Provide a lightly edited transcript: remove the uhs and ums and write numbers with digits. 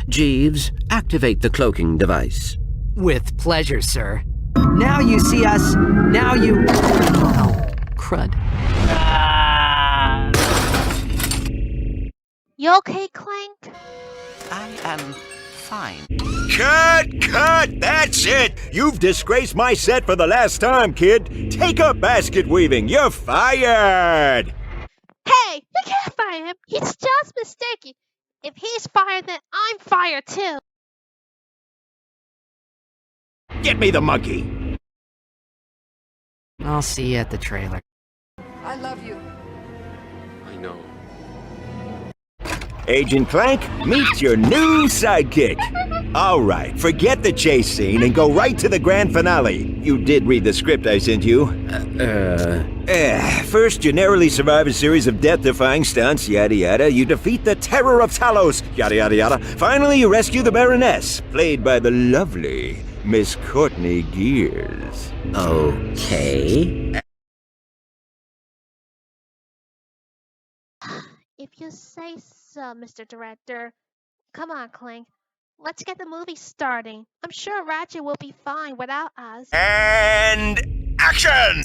Jeeves, activate the cloaking device. With pleasure, sir. Now you see us. Now you... Oh, crud. You okay, Clank? I am fine. Cut! That's it! You've disgraced my set for the last time, kid. Take up basket weaving. You're fired! Hey, you can't fire him. He's just mistaken. If he's fired, then I'm fired too. Get me the monkey. I'll see you at the trailer. I love you. I know. Agent Clank, meet your new sidekick. All right, forget the chase scene and go right to the grand finale. You did read the script I sent you. First, you narrowly survive a series of death-defying stunts, yada yada. You defeat the Terror of Talos, yada yada yada. Finally, you rescue the Baroness, played by the lovely Miss Courtney Gears. Okay. If you say so, Mr. Director. Come on, Clank. Let's get the movie starting. I'm sure Ratchet will be fine without us. And action!